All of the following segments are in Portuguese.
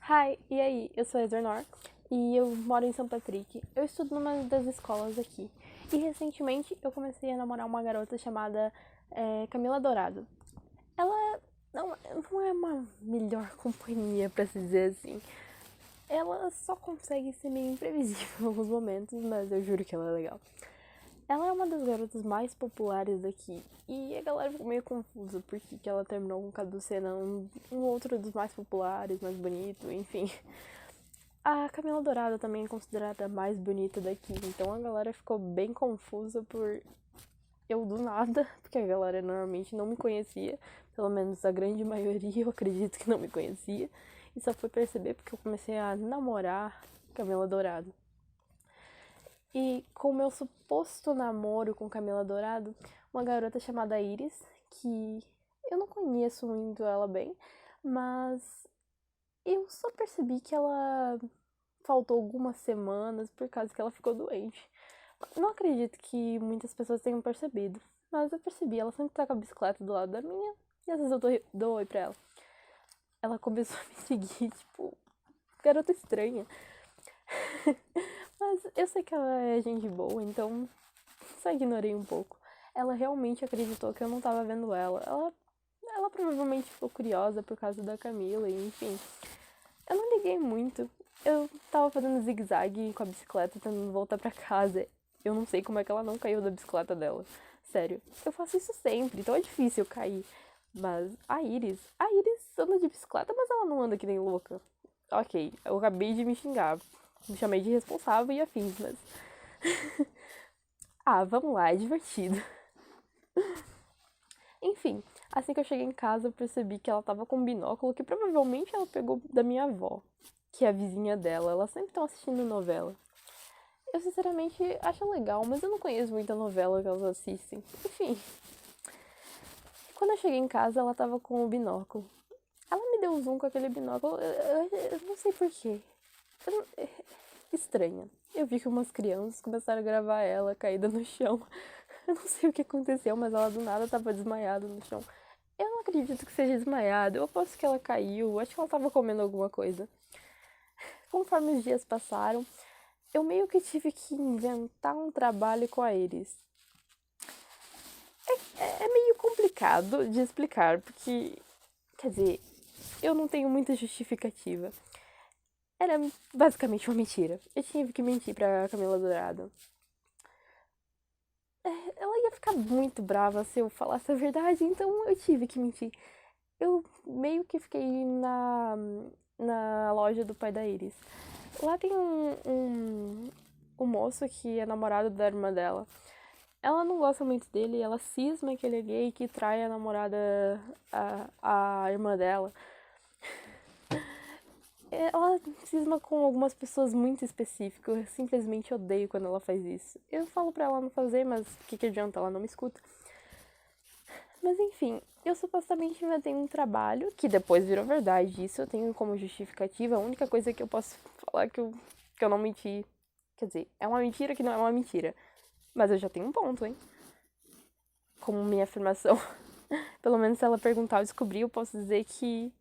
Hi, e aí? Eu sou a Eleanor e eu moro em São Patrick. Eu estudo numa das escolas aqui. E recentemente eu comecei a namorar uma garota chamada Camila Dourado. Ela não é uma melhor companhia, pra se dizer assim. Ela só consegue ser meio imprevisível em alguns momentos, mas eu juro que ela é legal. Ela é uma das garotas mais populares daqui. E a galera ficou meio confusa porque que ela terminou com o Cadu Sena, um outro dos mais populares, mais bonito, enfim. A Camila Dourado também é considerada a mais bonita daqui, então a galera ficou bem confusa por eu do nada, porque a galera normalmente não me conhecia, pelo menos a grande maioria eu acredito que não me conhecia, e só foi perceber porque eu comecei a namorar Camila Dourado. E com o meu suposto namoro com Camila Dourado, uma garota chamada Iris, que eu não conheço muito ela bem, mas eu só percebi que ela faltou algumas semanas por causa que ela ficou doente. Não acredito que muitas pessoas tenham percebido, mas eu percebi. Ela sempre tá com a bicicleta do lado da minha e às vezes eu dou oi pra ela. Ela começou a me seguir, tipo, garota estranha. Mas eu sei que ela é gente boa, então só ignorei um pouco. Ela realmente acreditou que eu não tava vendo ela provavelmente ficou curiosa por causa da Camila, e enfim. Eu não liguei muito. Eu tava fazendo zigue-zague com a bicicleta, tentando voltar pra casa. Eu não sei como é que ela não caiu da bicicleta dela. Sério, eu faço isso sempre, então é difícil eu cair. Mas a Iris anda de bicicleta, mas ela não anda que nem louca. Ok, eu acabei de me xingar. Me chamei de irresponsável e afins, mas. Vamos lá, é divertido. Enfim, assim que eu cheguei em casa, eu percebi que ela tava com um binóculo que provavelmente ela pegou da minha avó, que é a vizinha dela. Elas sempre estão assistindo novela. Eu sinceramente acho legal, mas eu não conheço muita novela que elas assistem. Enfim. Quando eu cheguei em casa, ela tava com o binóculo. Ela me deu um zoom com aquele binóculo, eu não sei porquê. Estranha. Eu vi que umas crianças começaram a gravar ela caída no chão. Eu não sei o que aconteceu, mas ela do nada tava desmaiada no chão. Eu não acredito que seja desmaiada. Eu aposto que ela caiu. Acho que ela tava comendo alguma coisa. Conforme os dias passaram, eu meio que tive que inventar um trabalho com a Iris. É meio complicado de explicar, porque, quer dizer, eu não tenho muita justificativa. Era basicamente uma mentira. Eu tive que mentir pra Camila Dourado. Ela ia ficar muito brava se eu falasse a verdade, então eu tive que mentir. Eu meio que fiquei na loja do pai da Iris. Lá tem um moço que é namorado da irmã dela. Ela não gosta muito dele, ela cisma que ele é gay, que trai a namorada, a irmã dela. Ela cisma com algumas pessoas muito específicas. Eu simplesmente odeio quando ela faz isso. Eu falo pra ela não fazer, mas o que adianta? Ela não me escuta. Mas enfim, eu supostamente inventei um trabalho, que depois virou verdade. Isso eu tenho como justificativa. A única coisa que eu posso falar que eu não menti. Quer dizer, é uma mentira que não é uma mentira. Mas eu já tenho um ponto, hein? Como minha afirmação. Pelo menos se ela perguntar ou descobrir, eu posso dizer que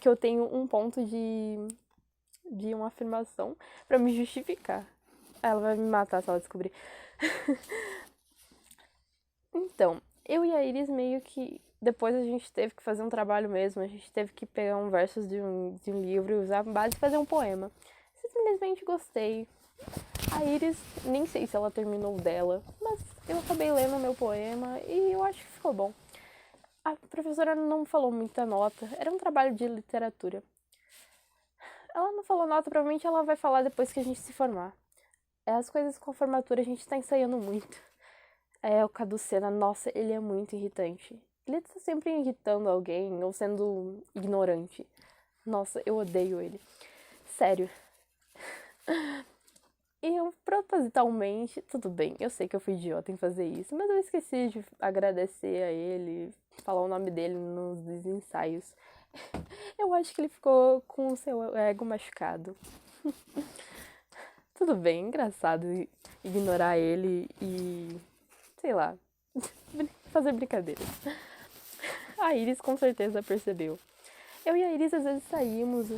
eu tenho um ponto de uma afirmação pra me justificar. Ela vai me matar se ela descobrir. Então, eu e a Iris meio que. Depois a gente teve que fazer um trabalho mesmo. A gente teve que pegar um versos de um livro e usar a base e fazer um poema. Simplesmente gostei. A Iris, nem sei se ela terminou dela, mas eu acabei lendo o meu poema e eu acho que ficou bom. A professora não falou muita nota, era um trabalho de literatura. Ela não falou nota, provavelmente ela vai falar depois que a gente se formar. As coisas com a formatura a gente tá ensaiando muito. O Cadu Sena, nossa, ele é muito irritante. Ele tá sempre irritando alguém ou sendo ignorante. Nossa, eu odeio ele. Sério. E eu propositalmente, tudo bem, eu sei que eu fui idiota em fazer isso, mas eu esqueci de agradecer a ele, falar o nome dele nos ensaios. Eu acho que ele ficou com o seu ego machucado. Tudo bem, engraçado ignorar ele e, sei lá, fazer brincadeiras. A Iris com certeza percebeu. Eu e a Iris às vezes saímos, a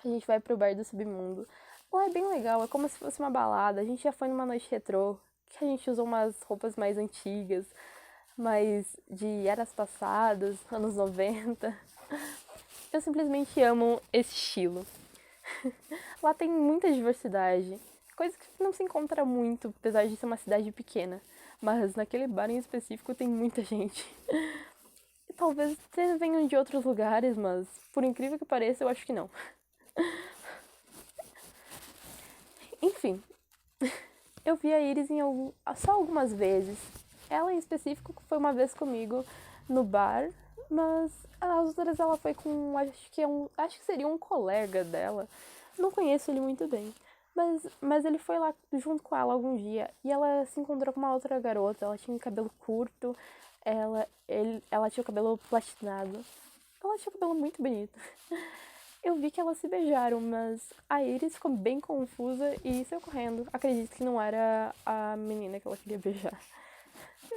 gente vai pro bar do submundo. Lá é bem legal, é como se fosse uma balada. A gente já foi numa noite retrô, que a gente usou umas roupas mais antigas, mais de eras passadas, anos 90. Eu simplesmente amo esse estilo. Lá tem muita diversidade, coisa que não se encontra muito, apesar de ser uma cidade pequena. Mas naquele bar em específico tem muita gente. E talvez eles venham de outros lugares, mas por incrível que pareça, eu acho que não. Enfim, eu vi a Iris só algumas vezes. Ela em específico foi uma vez comigo no bar, mas as outras ela foi com, acho que seria um colega dela. Não conheço ele muito bem. Mas ele foi lá junto com ela algum dia e ela se encontrou com uma outra garota. Ela tinha cabelo curto, ela tinha o cabelo platinado. Ela tinha o cabelo muito bonito. Eu vi que elas se beijaram, mas a Iris ficou bem confusa e saiu correndo. Acredito que não era a menina que ela queria beijar.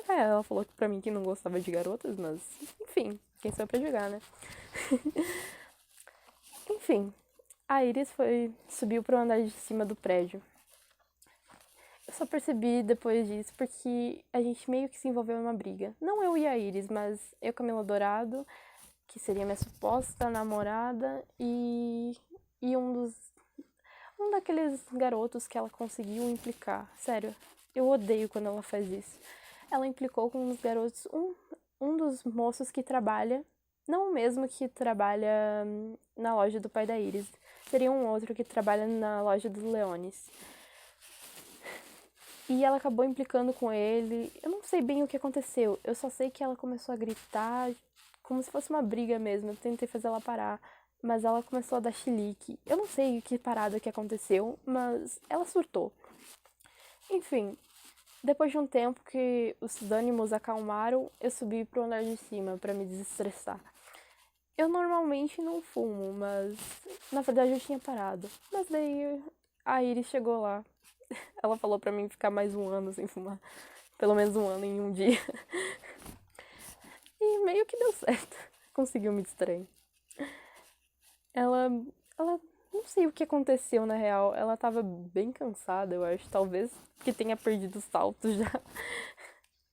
Ela falou pra mim que não gostava de garotas, mas enfim, quem sou eu pra julgar, né? Enfim, a Iris subiu pro andar de cima do prédio. Eu só percebi depois disso porque a gente meio que se envolveu em uma briga. Não eu e a Iris, mas eu, Camila Dourado, que seria minha suposta namorada, e um daqueles garotos que ela conseguiu implicar. Sério, eu odeio quando ela faz isso. Ela implicou com uns garotos, um dos moços que trabalha, não o mesmo que trabalha na loja do pai da Iris, seria um outro que trabalha na loja dos Leones. E ela acabou implicando com ele. Eu não sei bem o que aconteceu. Eu só sei que ela começou a gritar, como se fosse uma briga mesmo. Eu tentei fazer ela parar, mas ela começou a dar chilique. Eu não sei que parada que aconteceu, mas ela surtou. Enfim, depois de um tempo que os ânimos acalmaram, eu subi pro andar de cima pra me desestressar. Eu normalmente não fumo, mas na verdade eu tinha parado. Mas daí a Iris chegou lá. Ela falou pra mim ficar mais um ano sem fumar. Pelo menos um ano em um dia. E meio que deu certo. Conseguiu me distrair. Ela não sei o que aconteceu na real. Ela tava bem cansada, eu acho. Talvez porque tenha perdido o salto já.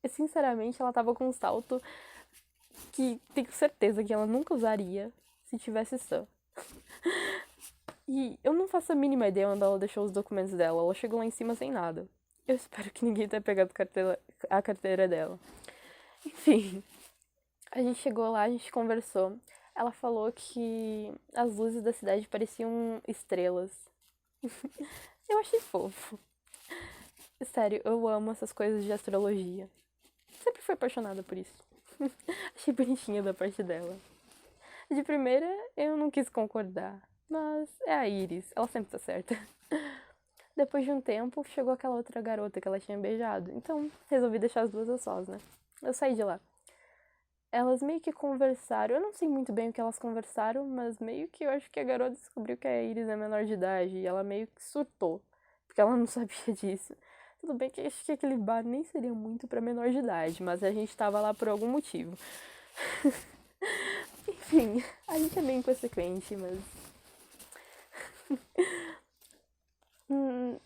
E, sinceramente, ela tava com um salto que tenho certeza que ela nunca usaria se tivesse sã. E eu não faço a mínima ideia onde ela deixou os documentos dela. Ela chegou lá em cima sem nada. Eu espero que ninguém tenha pegado a carteira dela. Enfim, a gente chegou lá, a gente conversou. Ela falou que as luzes da cidade pareciam estrelas. Eu achei fofo. Sério, eu amo essas coisas de astrologia. Sempre fui apaixonada por isso. Achei bonitinha da parte dela. De primeira, eu não quis concordar. Mas é a Iris, ela sempre tá certa. Depois de um tempo, chegou aquela outra garota que ela tinha beijado. Então, resolvi deixar as duas a sós, né? Eu saí de lá. Elas meio que conversaram. Eu não sei muito bem o que elas conversaram, mas meio que eu acho que a garota descobriu que a Iris é menor de idade. E ela meio que surtou. Porque ela não sabia disso. Tudo bem que acho que aquele bar nem seria muito pra menor de idade, mas a gente tava lá por algum motivo. Enfim, a gente é bem inconsequente, mas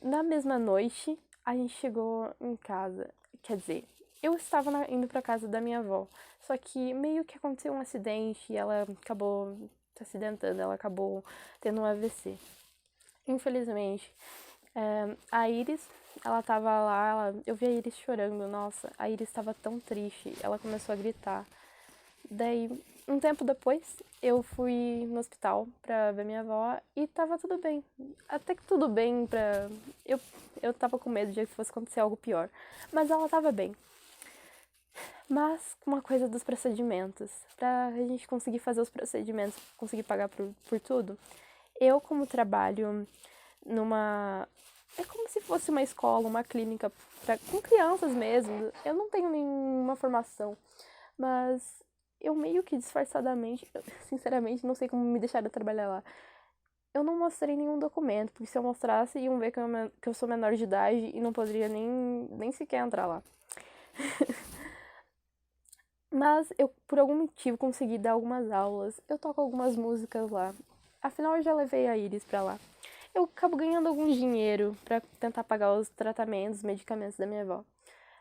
na mesma noite, a gente chegou em casa. Quer dizer, eu estava indo pra casa da minha avó. Só que meio que aconteceu um acidente e ela acabou se acidentando, ela acabou tendo um AVC. Infelizmente, a Iris, ela tava lá, eu vi a Iris chorando. Nossa, a Iris estava tão triste, ela começou a gritar. Daí, um tempo depois, eu fui no hospital pra ver minha avó e tava tudo bem. Até que tudo bem pra... Eu tava com medo de que fosse acontecer algo pior. Mas ela tava bem. Mas, uma coisa dos procedimentos. Pra gente conseguir fazer os procedimentos, conseguir pagar por tudo. Eu, como trabalho numa... É como se fosse uma escola, uma clínica com crianças mesmo. Eu não tenho nenhuma formação. Mas eu meio que disfarçadamente, sinceramente, não sei como me deixaram trabalhar lá. Eu não mostrei nenhum documento, porque se eu mostrasse, iam ver que eu sou menor de idade e não poderia nem sequer entrar lá. Mas eu, por algum motivo, consegui dar algumas aulas. Eu toco algumas músicas lá. Afinal, eu já levei a Iris pra lá. Eu acabo ganhando algum dinheiro pra tentar pagar os tratamentos, medicamentos da minha avó.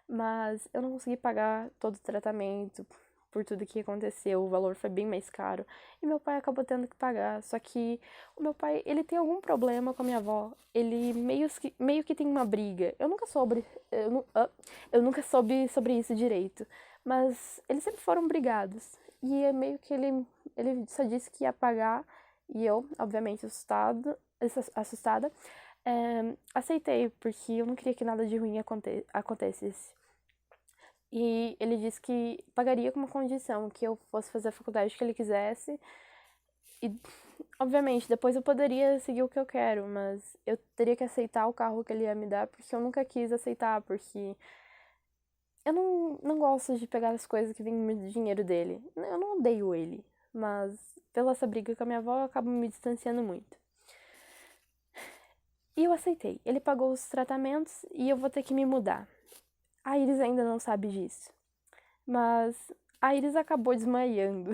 Mas eu não consegui pagar todo o tratamento por tudo que aconteceu. O valor foi bem mais caro. E meu pai acabou tendo que pagar. Só que o meu pai, ele tem algum problema com a minha avó. Ele meio que tem uma briga. Eu nunca soube sobre isso direito. Mas eles sempre foram brigados. E é meio que ele só disse que ia pagar. E eu, obviamente, assustada, aceitei, porque eu não queria que nada de ruim acontecesse. E ele disse que pagaria com uma condição, que eu fosse fazer a faculdade que ele quisesse. E, obviamente, depois eu poderia seguir o que eu quero, mas eu teria que aceitar o carro que ele ia me dar, porque eu nunca quis aceitar, porque eu não gosto de pegar as coisas que vêm do dinheiro dele. Eu não odeio ele, mas pela essa briga com a minha avó, eu acabo me distanciando muito. E eu aceitei. Ele pagou os tratamentos e eu vou ter que me mudar. A Iris ainda não sabe disso. Mas a Iris acabou desmaiando.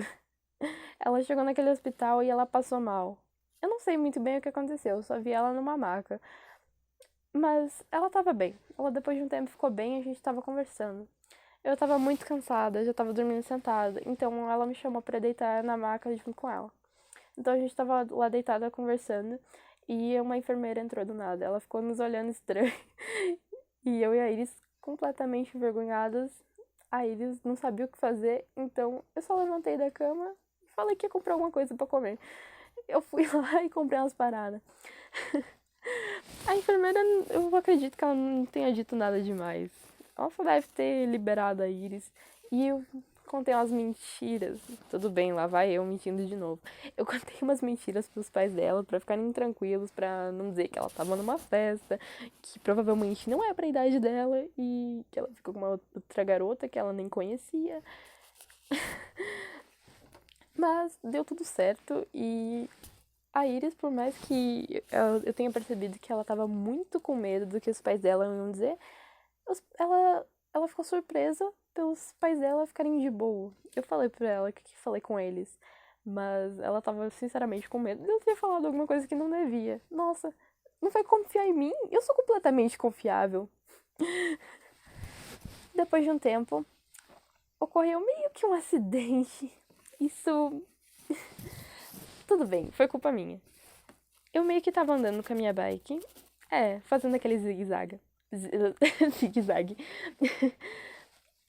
Ela chegou naquele hospital e ela passou mal. Eu não sei muito bem o que aconteceu, só vi ela numa maca. Mas ela tava bem. Ela depois de um tempo ficou bem e a gente tava conversando. Eu tava muito cansada, já tava dormindo sentada, então ela me chamou pra deitar na maca junto com ela. Então a gente tava lá deitada conversando e uma enfermeira entrou do nada. Ela ficou nos olhando estranho. E eu e a Iris completamente envergonhadas. A Iris não sabia o que fazer, então eu só levantei da cama e falei que ia comprar alguma coisa pra comer. Eu fui lá e comprei umas paradas. A enfermeira, eu acredito que ela não tenha dito nada demais. Ela só deve ter liberado a Iris. E eu contei umas mentiras. Tudo bem, lá vai eu mentindo de novo. Eu contei umas mentiras pros pais dela pra ficarem tranquilos, pra não dizer que ela tava numa festa, que provavelmente não é pra idade dela e que ela ficou com uma outra garota que ela nem conhecia. Mas deu tudo certo e a Iris, por mais que eu tenha percebido que ela tava muito com medo do que os pais dela iam dizer, ela ficou surpresa pelos pais dela ficarem de boa. Eu falei pra ela que falei com eles, mas ela tava sinceramente com medo de eu ter falado alguma coisa que não devia. Nossa, não vai confiar em mim? Eu sou completamente confiável. Depois de um tempo, ocorreu meio que um acidente. Isso. Tudo bem, foi culpa minha. Eu meio que tava andando com a minha bike. Fazendo aquele zigue-zague. Zigue-zague.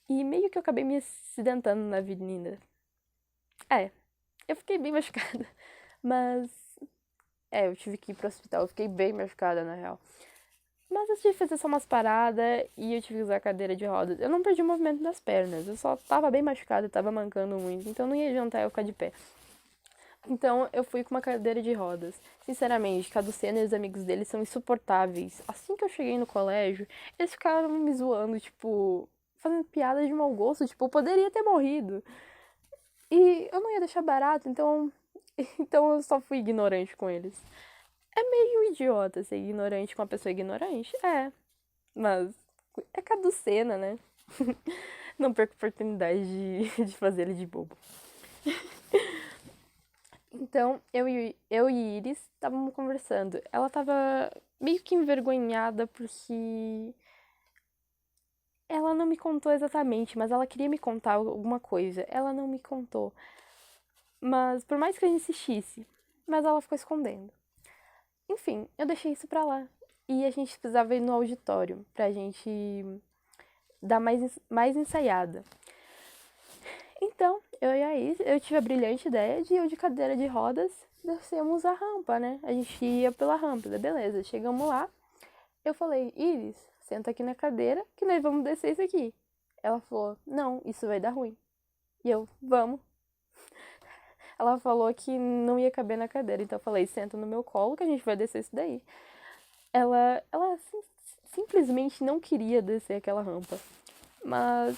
E meio que eu acabei me acidentando na avenida. Eu fiquei bem machucada. Mas. Eu tive que ir pro hospital. Eu fiquei bem machucada, na real. Mas eu tive que fazer só umas paradas e eu tive que usar cadeira de rodas. Eu não perdi o movimento das pernas. Eu só tava bem machucada, tava mancando muito. Então não ia adiantar eu ficar de pé. Então eu fui com uma cadeira de rodas. Sinceramente, Caduceno e os amigos dele são insuportáveis. Assim que eu cheguei no colégio, eles ficaram me zoando, tipo, fazendo piada de mau gosto, tipo, eu poderia ter morrido. E eu não ia deixar barato, então. Então eu só fui ignorante com eles. É meio idiota ser ignorante com uma pessoa ignorante. Mas é Caducena, né? Não perco a oportunidade de fazer ele de bobo. Então, eu e Iris estávamos conversando. Ela tava meio que envergonhada porque ela não me contou exatamente, mas ela queria me contar alguma coisa. Ela não me contou. Mas por mais que eu insistisse, mas ela ficou escondendo. Enfim, eu deixei isso pra lá. E a gente precisava ir no auditório pra gente dar mais ensaiada. Então, eu tive a brilhante ideia de eu de cadeira de rodas descemos a rampa, né? A gente ia pela rampa, beleza. Chegamos lá, eu falei, Iris, senta aqui na cadeira que nós vamos descer isso aqui. Ela falou, não, isso vai dar ruim. E eu, vamos. Ela falou que não ia caber na cadeira, então eu falei, senta no meu colo que a gente vai descer isso daí. Ela simplesmente não queria descer aquela rampa. Mas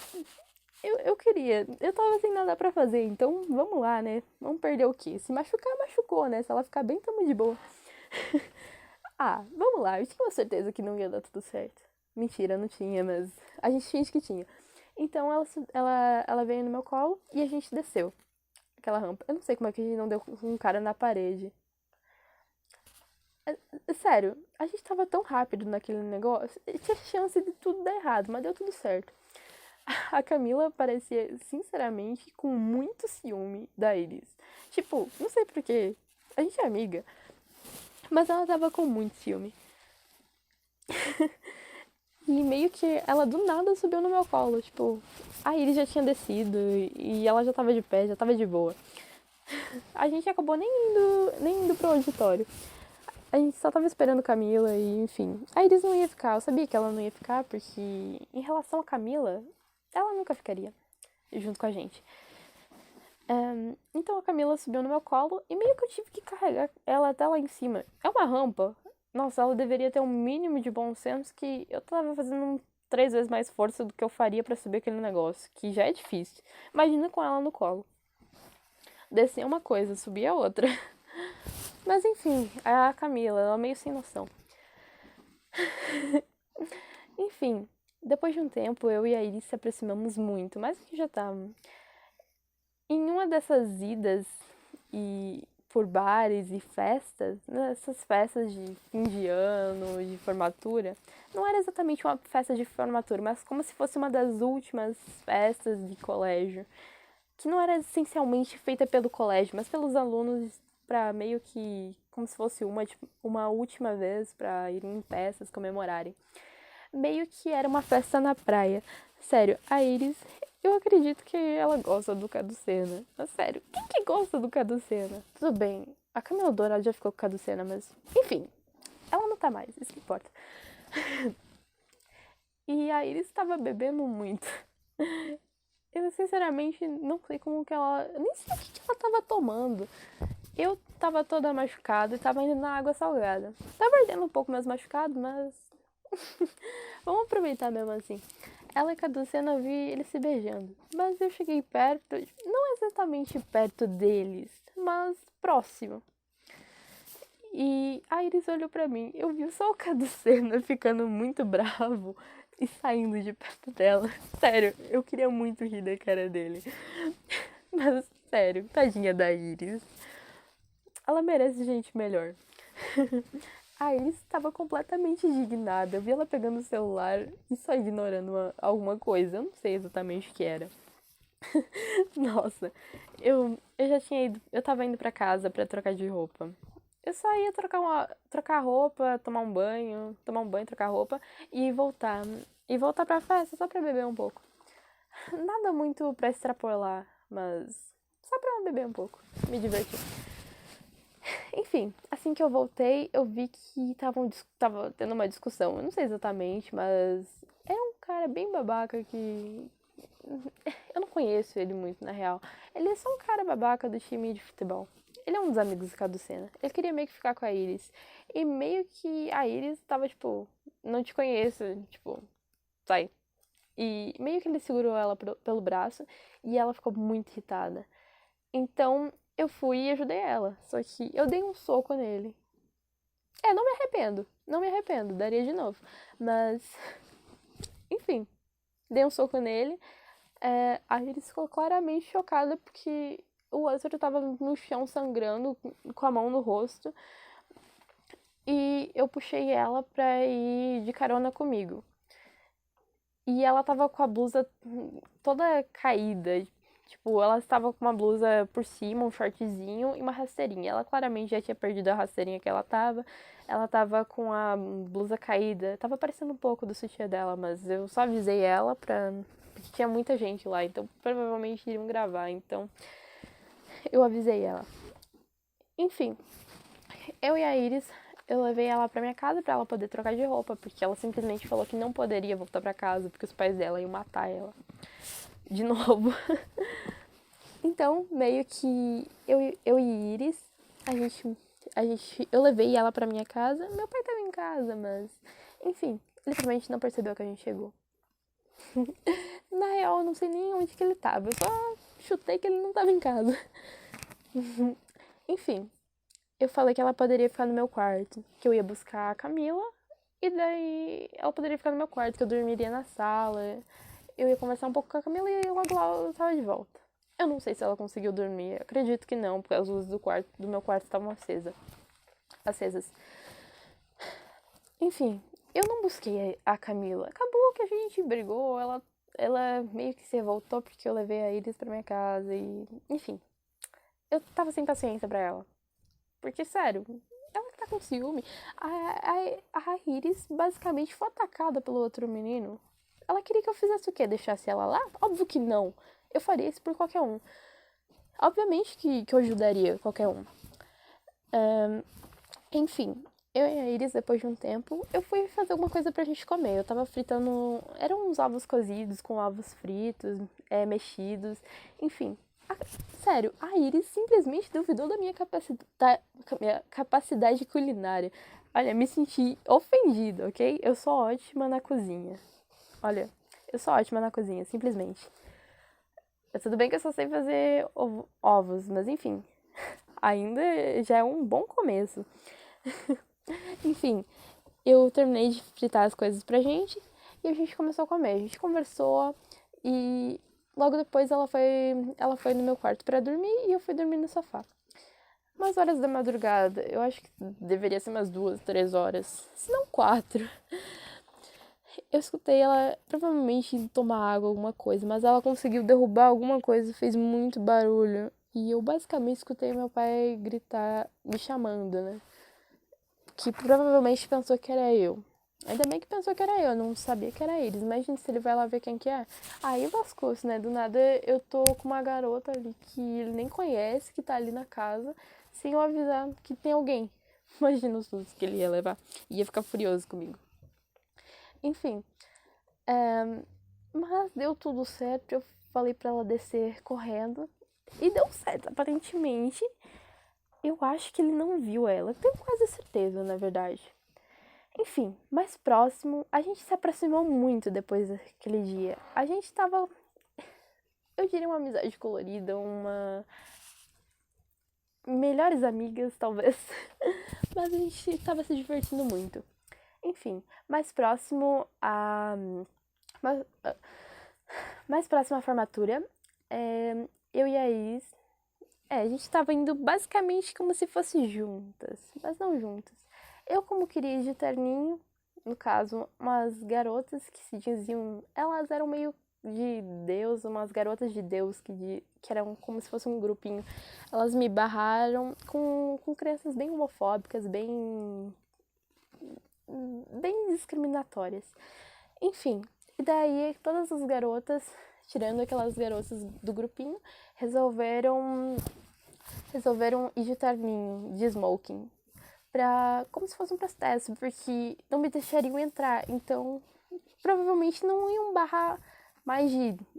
eu queria. Eu tava sem nada pra fazer, então vamos lá, né? Vamos perder o quê? Se machucar, machucou, né? Se ela ficar bem, tamo de boa. Vamos lá. Eu tinha certeza que não ia dar tudo certo. Mentira, não tinha, mas a gente finge que tinha. Então ela veio no meu colo e a gente desceu aquela rampa. Eu não sei como é que a gente não deu com um cara na parede. Sério, a gente tava tão rápido naquele negócio, tinha chance de tudo dar errado, mas deu tudo certo. A Camila parecia, sinceramente, com muito ciúme da Iris. Tipo, não sei porquê, a gente é amiga, mas ela tava com muito ciúme. E meio que ela do nada subiu no meu colo, tipo, a Iris já tinha descido e ela já tava de pé, já tava de boa. A gente acabou nem indo pro auditório. A gente só tava esperando Camila e, enfim. A Iris não ia ficar, eu sabia que ela não ia ficar, porque em relação a Camila, ela nunca ficaria junto com a gente. Então a Camila subiu no meu colo e meio que eu tive que carregar ela até lá em cima. É uma rampa. Nossa, ela deveria ter um mínimo de bom senso que eu tava fazendo 3 vezes mais força do que eu faria pra subir aquele negócio, que já é difícil. Imagina com ela no colo. Descer é uma coisa, subir é outra. Mas enfim, a Camila, ela é meio sem noção. Enfim, depois de um tempo, eu e a Iris se aproximamos muito, mais do que já estávamos. Em uma dessas idas e por bares e festas, nessas festas de fim de ano, de formatura, não era exatamente uma festa de formatura, mas como se fosse uma das últimas festas de colégio, que não era essencialmente feita pelo colégio, mas pelos alunos para meio que como se fosse uma última vez para irem em festas comemorarem. Meio que era uma festa na praia. Sério, a Iris, eu acredito que ela gosta do Caducena. Mas sério, quem que gosta do Caducena? Tudo bem, a Camila Dourado já ficou com o Caducena, mas enfim, ela não tá mais, isso que importa. E a Iris estava bebendo muito. Eu sinceramente não sei como que ela. Eu nem sei o que ela tava tomando. Eu tava toda machucada e tava indo na água salgada. Tava ardendo um pouco mais machucado, mas. Vamos aproveitar mesmo assim. Ela e Caducena, eu vi eles se beijando. Mas eu cheguei perto, não exatamente perto deles, mas próximo. E a Iris olhou pra mim. Eu vi só o Caducena ficando muito bravo e saindo de perto dela. Sério, eu queria muito rir da cara dele. Mas, sério, tadinha da Iris. Ela merece gente melhor. A Iris estava completamente indignada. Eu vi ela pegando o celular e só ignorando alguma coisa. Eu não sei exatamente o que era. Nossa, eu já tinha ido. Eu tava indo pra casa pra trocar de roupa. Eu só ia trocar roupa, tomar um banho, trocar roupa e voltar. E voltar pra festa só pra beber um pouco. Nada muito pra extrapolar, mas só pra beber um pouco, me divertir. Enfim, assim que eu voltei, eu vi que tava tendo uma discussão. Eu não sei exatamente, mas era um cara bem babaca que. Eu não conheço ele muito, na real. Ele é só um cara babaca do time de futebol. Ele é um dos amigos do Caducena. Ele queria meio que ficar com a Iris. E meio que a Iris tava, tipo, não te conheço, tipo, sai. E meio que ele segurou ela pelo braço e ela ficou muito irritada. Então eu fui e ajudei ela. Só que eu dei um soco nele. Não me arrependo. Não me arrependo. Daria de novo. Mas, enfim. Dei um soco nele. A Iris ficou claramente chocada porque o outro tava no chão sangrando, com a mão no rosto. E eu puxei ela pra ir de carona comigo. E ela tava com a blusa toda caída. Tipo, ela estava com uma blusa por cima, um shortzinho e uma rasteirinha. Ela claramente já tinha perdido a rasteirinha que ela tava. Ela tava com a blusa caída. Tava parecendo um pouco do sutiã dela, mas eu só avisei ela porque tinha muita gente lá, então provavelmente iriam gravar. Então eu avisei ela. Enfim, eu e a Iris, eu levei ela pra minha casa pra ela poder trocar de roupa, porque ela simplesmente falou que não poderia voltar pra casa, porque os pais dela iam matar ela. De novo. Então, meio que eu e Iris, eu levei ela pra minha casa. Meu pai tava em casa, mas, enfim, ele provavelmente não percebeu que a gente chegou. Na real, eu não sei nem onde que ele tava, eu só chutei que ele não tava em casa. Enfim, eu falei que ela poderia ficar no meu quarto, que eu ia buscar a Camila, e daí ela poderia ficar no meu quarto, que eu dormiria na sala. eu ia conversar um pouco com a Camila e logo lá eu tava de volta. Eu não sei se ela conseguiu dormir, eu acredito que não, porque as luzes do meu quarto estavam acesas. Enfim, eu não busquei a Camila. Acabou que a gente brigou, ela meio que se revoltou porque eu levei a Iris pra minha casa e... Enfim, eu tava sem paciência pra ela. Porque, sério, ela que tá com ciúme. A Iris basicamente foi atacada pelo outro menino. Ela queria que eu fizesse o quê? Deixasse ela lá? Óbvio que não. Eu faria isso por qualquer um. Obviamente que eu ajudaria qualquer um. Enfim, eu e a Iris, depois de um tempo, eu fui fazer alguma coisa pra gente comer. Eu tava fritando... Eram uns ovos cozidos com ovos fritos, mexidos. Enfim, sério, a Iris simplesmente duvidou da minha capacidade culinária. Olha, me senti ofendida, ok? Eu sou ótima na cozinha. Olha, eu sou ótima na cozinha, simplesmente. Tudo bem que eu só sei fazer ovos, mas enfim. Ainda já é um bom começo. Enfim, eu terminei de fritar as coisas pra gente e a gente começou a comer. A gente conversou e logo depois ela foi no meu quarto pra dormir e eu fui dormir no sofá. Umas horas da madrugada, eu acho que deveria ser umas 2, 3 horas, se não 4. Eu escutei ela provavelmente indo tomar água, alguma coisa, mas ela conseguiu derrubar alguma coisa, fez muito barulho. E eu basicamente escutei meu pai gritar, me chamando, né? Que provavelmente pensou que era eu. Ainda bem que pensou que era eu não sabia que era eles. Imagina se ele vai lá ver quem que é. Aí lascou-se, né? Do nada eu tô com uma garota ali que ele nem conhece, que tá ali na casa, sem eu avisar que tem alguém. Imagina os sustos que ele ia levar. Ia ficar furioso comigo. Enfim. Mas deu tudo certo. Eu falei pra ela descer correndo. E deu certo, aparentemente. Eu acho que ele não viu ela. Tenho quase certeza, na verdade. Enfim, mais próximo, a gente se aproximou muito depois daquele dia. A gente tava, eu diria, uma amizade colorida, uma... melhores amigas, talvez. Mas a gente tava se divertindo muito. Enfim, mais próximo à formatura, eu e a Is, a gente tava indo basicamente como se fosse juntas, mas não juntas. Eu, como queria ir de terninho, no caso, umas garotas que se diziam... Elas eram meio de Deus, umas garotas de Deus que eram como se fosse um grupinho. Elas me barraram com crianças bem homofóbicas, bem discriminatórias. Enfim, e daí todas as garotas, tirando aquelas garotas do grupinho, resolveram ir de terninho, de smoking, como se fosse um protesto, porque não me deixariam entrar, então provavelmente não iam barrar mais de